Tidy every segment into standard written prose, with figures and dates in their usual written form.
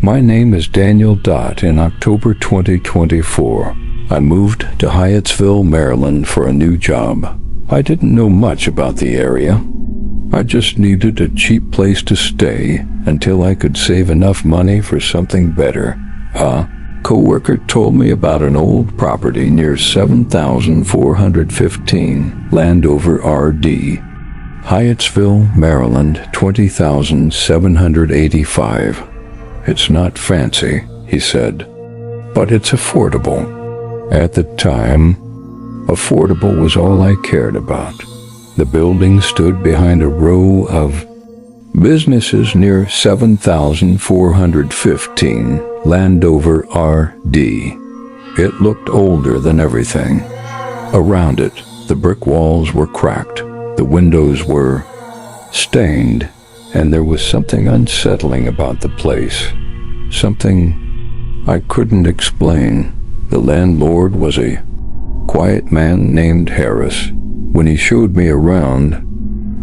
My name is Daniel Dot. In October 2024, I moved to Hyattsville, Maryland for a new job. I didn't know much about the area. I just needed a cheap place to stay until I could save enough money for something better. A coworker told me about an old property near 7415 Landover RD, Hyattsville, Maryland, 20,785. It's not fancy, he said, but it's affordable. At the time, affordable was all I cared about. The building stood behind a row of businesses near 7415 Landover RD. It looked older than everything. Around it, the brick walls were cracked, the windows were stained, and there was something unsettling about the place. Something I couldn't explain. The landlord was a quiet man named Harris. When he showed me around,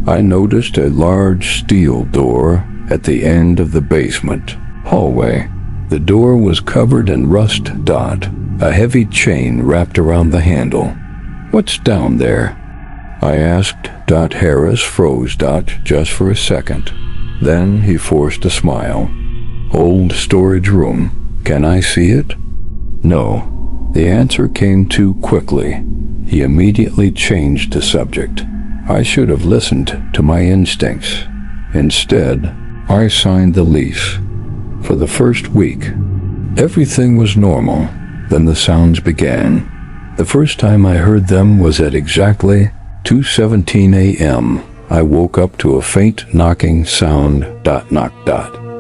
I noticed a large steel door at the end of the basement hallway. The door was covered in rust. A heavy chain wrapped around the handle. "What's down there?" I asked. Harris froze. Just for a second. Then he forced a smile. "Old storage room. Can I see it?" "No." The answer came too quickly. He immediately changed the subject. I should have listened to my instincts. Instead, I signed the lease. For the first week, everything was normal. Then the sounds began. The first time I heard them was at exactly 2:17 a.m. I woke up to a faint knocking sound. Knock.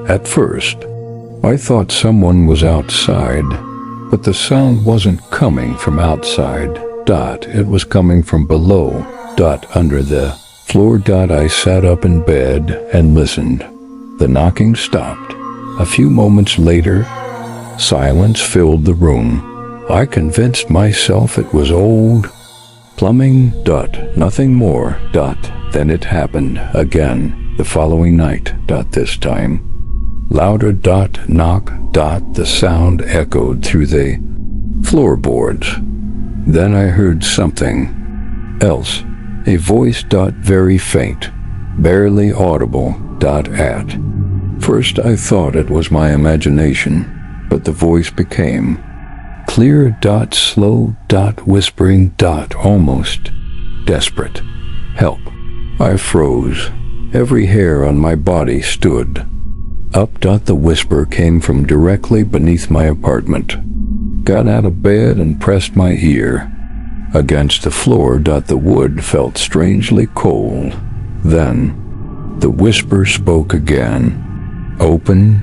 At first, I thought someone was outside, but the sound wasn't coming from outside. It was coming from below. Under the floor. I sat up in bed and listened. The knocking stopped. A few moments later, silence filled the room. I convinced myself it was old plumbing. Nothing more. Then it happened again the following night. This time louder. Knock. The sound echoed through the floorboards. Then I heard something else. A voice. Very faint, barely audible. At first I thought it was my imagination, but the voice became clear. Slow. Whispering. Almost desperate. "Help." I froze. Every hair on my body stood up. The whisper came from directly beneath my apartment. Got out of bed and pressed my ear against the floor. The wood felt strangely cold. Then the whisper spoke again. "Open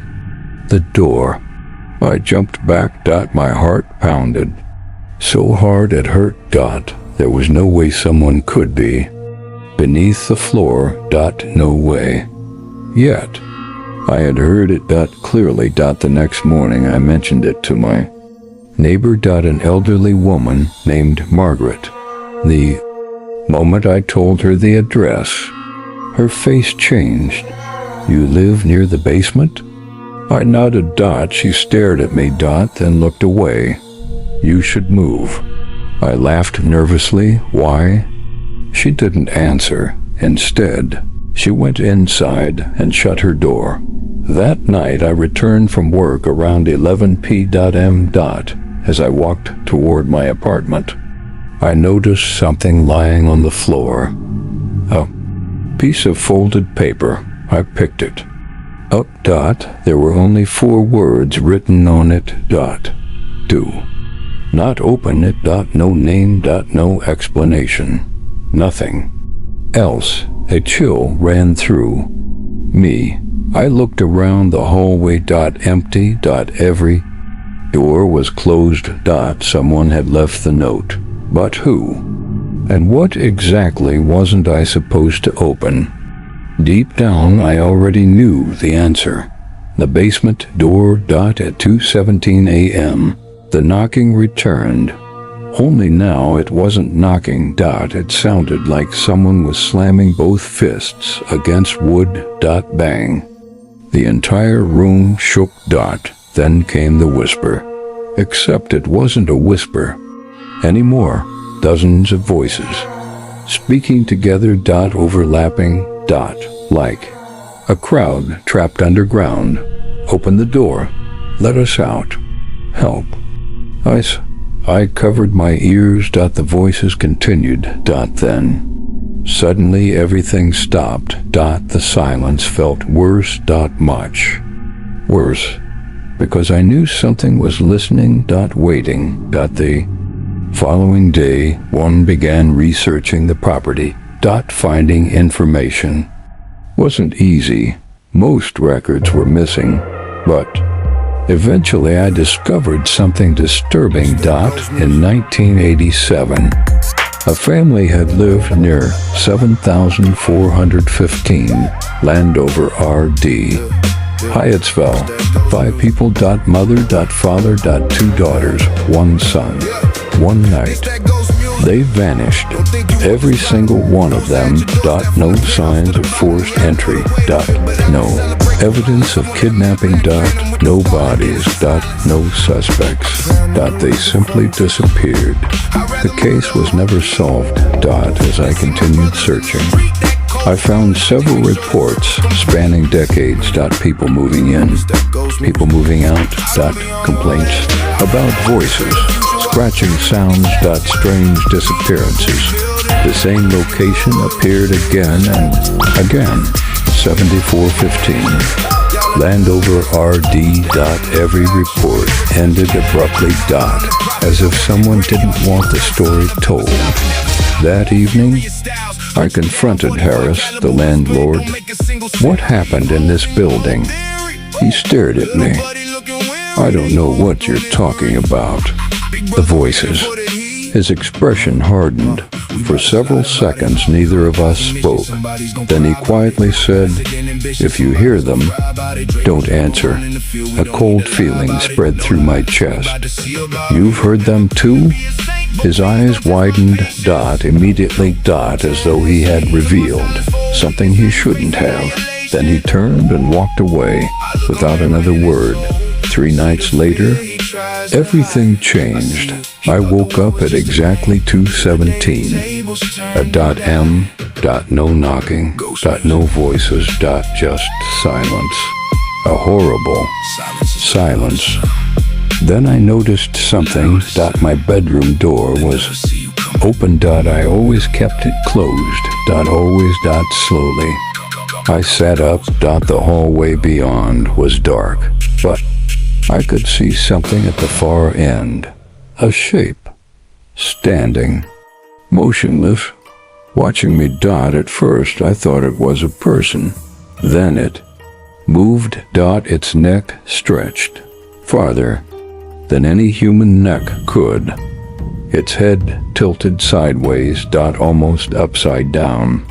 the door." I jumped back. My heart pounded so hard it hurt. There was no way someone could be beneath the floor. No way. Yet I had heard it. Clearly. The next morning I mentioned it to my neighbor. An elderly woman named Margaret. The moment I told her the address, her face changed. "You live near the basement?" I nodded. She stared at me. Then looked away. "You should move." I laughed nervously. "Why?" She didn't answer. Instead, she went inside and shut her door. That night I returned from work around 11 p.m. As I walked toward my apartment, I noticed something lying on the floor. A piece of folded paper. I picked it up. There were only 4 words written on it. Do not open it. No name. No explanation. Nothing else. A chill ran through me. I looked around the hallway. Empty. Every door was closed. Someone had left the note. But who? And what exactly wasn't I supposed to open? Deep down, I already knew the answer. The basement door. At 2:17 a.m., the knocking returned. Only now it wasn't knocking. It sounded like someone was slamming both fists against wood. Bang. The entire room shook. Then came the whisper. Except it wasn't a whisper anymore. Dozens of voices, speaking together. Overlapping. Like a crowd trapped underground. Open the door. Let us out. Help. I covered my ears. The voices continued. Then, suddenly everything stopped. The silence felt worse. Much worse. Because I knew something was listening. Waiting. The following day, one began researching the property. Finding information wasn't easy. Most records were missing, but eventually I discovered something disturbing. In 1987, a family had lived near 7415 Landover RD, Hyattsville. 5 people. Mother. Father. 2 daughters. 1 son. One night, they vanished. Every single one of them. No signs of forced entry. No evidence of kidnapping. No bodies. No suspects. They simply disappeared. The case was never solved. As I continued searching, I found several reports spanning decades. People moving in, people moving out. Complaints about voices, scratching sounds. Strange disappearances. The same location appeared again and again. 7415 Landover RD. Every report ended abruptly. As if someone didn't want the story told. That evening, I confronted Harris, the landlord. What happened in this building? He stared at me. I don't know what you're talking about. The voices. His expression hardened. For several seconds, neither of us spoke. Then he quietly said, "If you hear them, don't answer." A cold feeling spread through my chest. You've heard them too? His eyes widened. Immediately. As though he had revealed something he shouldn't have. Then he turned and walked away without another word. 3 nights later, everything changed. I woke up at exactly 2:17. A M. No knocking. No voices. Just silence. A horrible silence. Then I noticed something. My bedroom door was open. I always kept it closed. Always. Slowly. I sat up. The hallway beyond was dark, but I could see something at the far end. A shape. Standing. Motionless. Watching me. At first I thought it was a person. Then it moved. Its neck stretched farther than any human neck could. Its head tilted sideways. Almost upside down.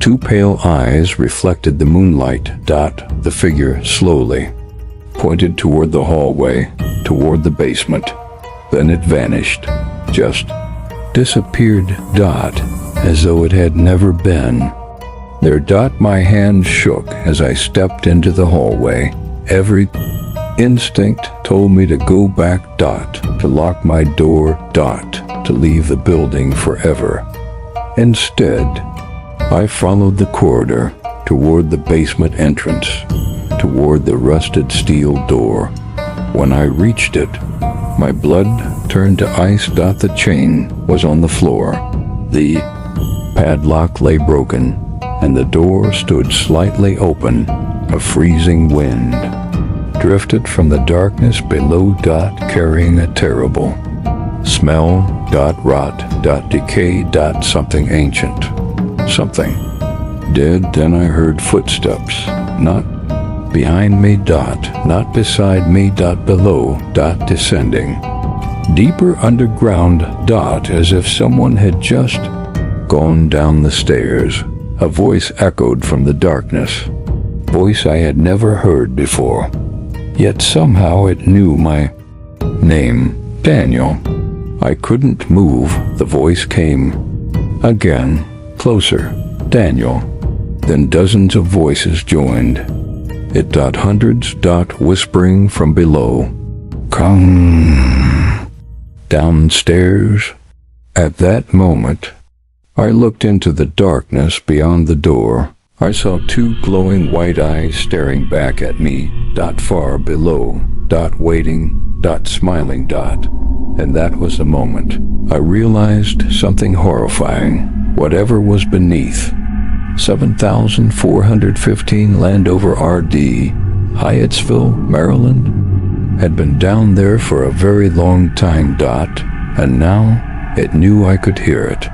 2 pale eyes reflected the moonlight. The figure slowly pointed toward the hallway, toward the basement. Then it vanished. Just disappeared. As though it had never been. There. My hand shook as I stepped into the hallway. Every instinct told me to go back. To lock my door. To leave the building forever. Instead, I followed the corridor toward the basement entrance, toward the rusted steel door. When I reached it, my blood turned to ice. The chain was on the floor. The padlock lay broken, and the door stood slightly open. A freezing wind drifted from the darkness below. Carrying a terrible smell. Rot. Decay. Something ancient. Something dead. Then I heard footsteps. Not behind me. Not beside me. Below. Descending. Deeper underground. As if someone had just gone down the stairs. A voice echoed from the darkness. Voice I had never heard before. Yet somehow it knew my name. Daniel. I couldn't move. The voice came again. Closer. Daniel. Then dozens of voices joined. It dot hundreds dot whispering from below. Come downstairs. At that moment, I looked into the darkness beyond the door. I saw two glowing white eyes staring back at me, dot far below, dot waiting, dot smiling, dot. And that was the moment I realized something horrifying. Whatever was beneath 7415 Landover RD, Hyattsville, Maryland, had been down there for a very long time, dot, and now it knew I could hear it.